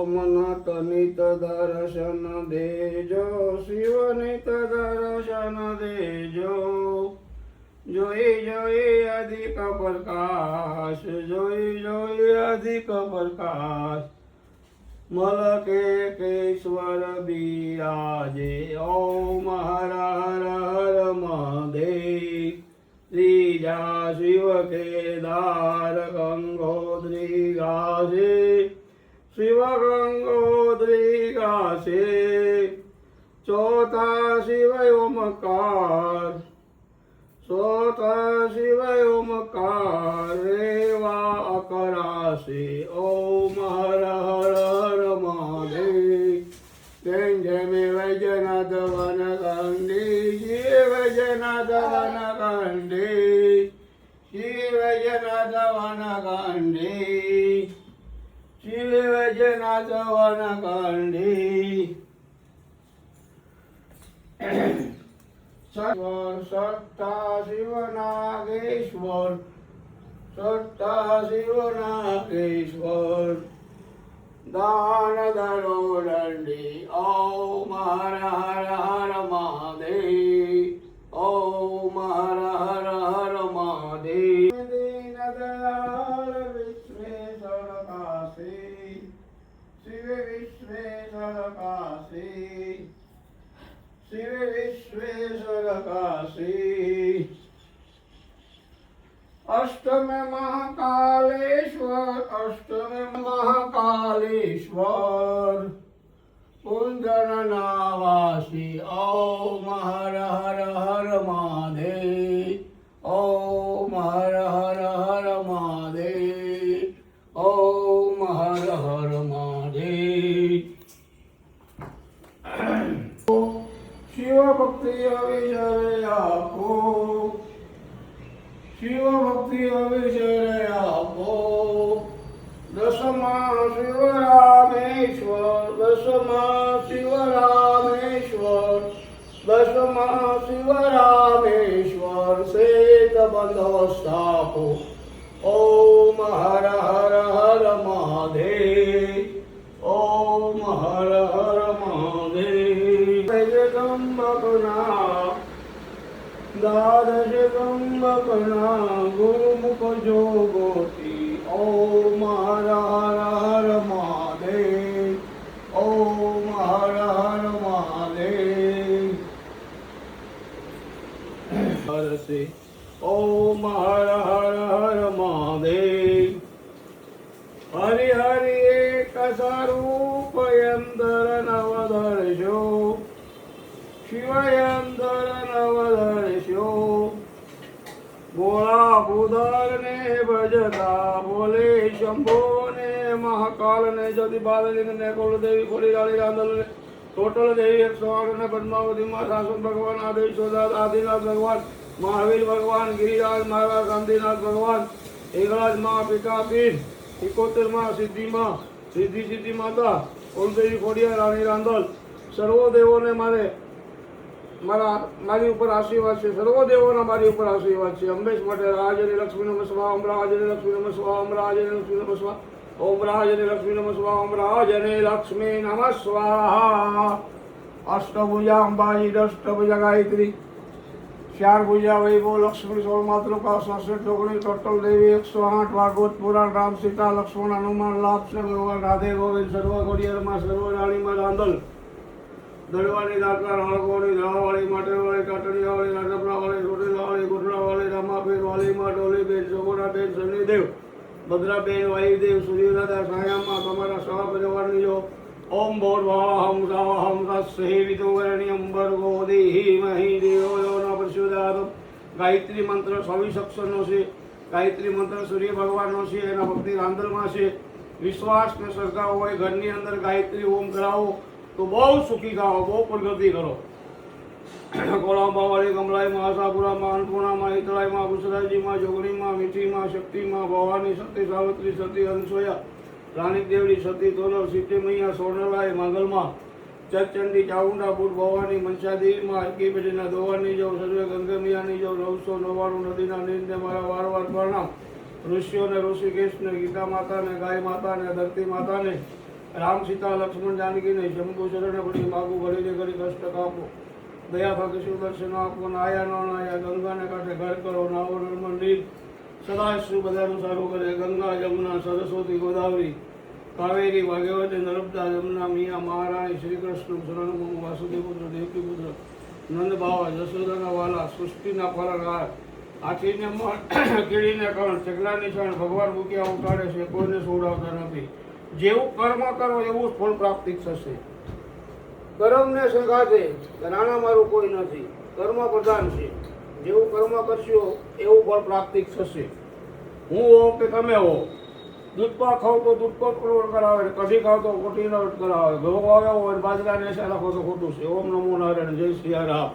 સોમનાથ નિત દર્શન દેજો, શિવ નિત દર્શન દેજો. જોઈ જોઈ અધિક પ્રકાશ, જોઈ જોઈ અધિક પ્રકાશ. મલકે કેશ્વર બિરાજે, ઓમ હર હર હર મહાદેવ. ત્રીજા શિવ કેદાર ગંગોત્રી ગાશે, શિવ ગંગોત્રી ગાશે. ચોથા શિવ ઓમકાર, ચોથા શિવ ઓમકાર. રેવા અકરાશે, ઓમ હર હર હર મહાદેવ. જય મે વૈજનાથ વન કંડી, શિવ વૈજનાથ વન કંડી, શિવ વૈજનાથ વન કંડી, શિવ વૈજનાથ વન કંડી. સત્તા શિવ નાગેશ્વર, સત્તા શિવ નાગેશ્વર. દાન દરો દંડી, ઓમ હર હર હર મહાદેવ, ઓમ હર હર હર મહાદેવ. દીન દયાળ વિશ્વેશ્વર કાશી, શિવ વિશ્વેશ્વર કાશી, શિવ વિશ્વેશ્વર કાશી. અષ્ટમ મહાકાલેશ્વર, અષ્ટમ મહાકાલેશ્વર. કુંજન નાવાસી, ઓમ હર હર હર મહાદેવ, ઓમ હર હર હર મહાદેવ, ઓમ હર હર મહાદેવ. શિવ ભક્તિ અવિચરે આપો, શિવ ભક્તિ અવિચરે આપો. દશમા શિવ રામેશ્વર, દશમા શિવ રામેશ્વર, દશમા શિવ રામેશ્વર. શ્વેત બંધો સ્થાપો, ઓમ હર હર હર મહાદેવ, ઓમ હર હર મહાદેવ. જગંબકના દ્વાદશ ગંબકના ગુરુમુખ જોગોતી, ઓમ હર હર હર મહાદેવ, ઓમ હર હર મહાદેવ. હરસે, ઓમ હર હર હર મહાદેવ. હરિ હરિ એક સ્વરૂપ અંતર નવદર્શો, શિવયંદર નવદર્શો. ભોળા ભૂધર ને ભજતા બોલે, શંભો ને મહાકાલ ને જતી બાલલિંગ ને કુલદેવી ખોડીલાળી રાંદલ ને ટોટલ દેવી 108 ને પદ્માવતી માં સાસુ ભગવાન, આદેશ સોદાત આદિનાથ ભગવાન, મહાવીર ભગવાન, ગિરિરાજ મહારાજ, ગાંધીનાથ ભગવાન, એકરાજ માં પિતાપીર, 71 માં સિદ્ધિ માં, સિદ્ધિ સિદ્ધિ માતા, કુલદેવી ખોડિયા રાણી રાંદલ. સર્વો દેવોને મારી ઉપર આશીર્વાદ છે, સર્વ દેવોના મારી ઉપર આશીર્વાદ છે. હંમેશ માટે રાજને લક્ષ્મી નમઃ સ્વાહા, ઓમ રાજને લક્ષ્મી નમઃ સ્વાહા, ઓમ રાજને લક્ષ્મી નમઃ સ્વાહા, ઓમ રાજને લક્ષ્મી નમઃ સ્વાહા, ઓમ રાજને લક્ષ્મી નમઃ સ્વાહા. અષ્ટભુજા અંબાજી, અષ્ટભુજા ગાયત્રી, 4 ભુજા વૈભવ લક્ષ્મી, 16 માતૃકા, 66 ચોકડી, ટોટલ દેવી 108. ભાગવત પુરાણ, રામ સીતા લક્ષ્મણ હનુમાન, લાભ ભગવાન, રાધે ગોવિંદ, સર્વ ખોડિયારમાં, સર્વ રાણીમાં રાંદલ. દળવાળી, દાંતલા, હળગોળી, ધરાવાળી, માટેવાળી, કાટડિયાવાળી, રાજપરાવાળી, રોટેલાવાળી, ગોઠડાવાળી, રામાપીરવાળી, માં ડોલીબેન, જોગોરાબેન, શનિદેવ, ભદ્રાબેન, વાયુદેવ, સૂર્યદાદા, સાયામાં તમારા સવા પરિવારની જો. ઓમ ભોર્વાહમ સાવહમ તસ્સૈ વિદુવરણ્યમ ભર્ગો દેહિમહિ દેવો યો ન પ્રચોદયાત. ગાયત્રી મંત્ર 24 અક્ષરનો છે. ગાયત્રી મંત્ર સૂર્ય ભગવાનનો છે. એના ભક્તિ રાંદલમાં છે. વિશ્વાસ ને શ્રદ્ધા હોય, ઘરની અંદર ગાયત્રી ઓમ કરાવો તો બહુ સુખી થાઓ, બહુ પ્રગતિ કરો. કોળાંબાવાળી, કમલાઈમાં, આશાપુરામાં, અન્નપૂર્ણામાં, હિતળાઈમાં, ગુસરાજીમાં, જોગણીમાં, મીઠીમાં, શક્તિમાં, ભવાની, સતી, સાવિત્રી, સતી, અનસોયા, રાણી દેવડી, સતી, તોલર, સિદ્ધિ મૈયા, સોનલાઈ, માંગલમાં, ચચંડી, ચાઉંડા, બુટ, ભવાની, મનસાદેવીમાં, હરકી પેઢીના દોવાની જવ, સર્વે ગંગમિયાની જવ, 999 નદીના નીરને મારા વારવાર પ્રણામ. ઋષિઓને, ઋષિકેશને, ગીતા માતાને, ગાય માતાને, ધરતી માતાને, રામ સીતા લક્ષ્મણ જાનકીને શંભુ શરણે પડી માગું ઘડી ઘડી કષ્ટ કાપો દયા ભક્તિ શિવ દર્શન આપો નાયા નો નાયા ગંગાને કાંઠે ઘર કરો નાવો નર્મદ નીર સદા શિવ બધાનું સારું કરે ગંગા જમુના સરસ્વતી ગોદાવરી કાવેરી ભાગવતી નર્મદા જમુના મિયા મહારાણી શ્રી કૃષ્ણ શરણ વાસુદેવ પુત્ર દેવકી પુત્ર નંદ બાવા જશોદાના વાલા સૃષ્ટિના ફરકાર હાથીને કીડીને કણ ચકલાની છાણ ભગવાન મૂક્યા ઉતારે છે કોઈને સોડાવતા નથી જેવું કર્મ કરો એવું જ ફળ પ્રાપ્તિ થશે કર્મને સંગાથે રાણા મારું કોઈ નથી કર્મ પ્રધાન છે જેવું કર્મ કરશો એવું ફળ પ્રાપ્તિ થશે હું હો કે તમે હો દૂધપા ખાવ તો દૂધપા પ્રવર્ત કરાવે કઢી ખાવ તો કઢીનો કરાવે ઘઉં આવ્યો હોય બાજરાને એસા રાખો તો ખોટું છે ઓમ નમો નારાયણ જય સિયા રામ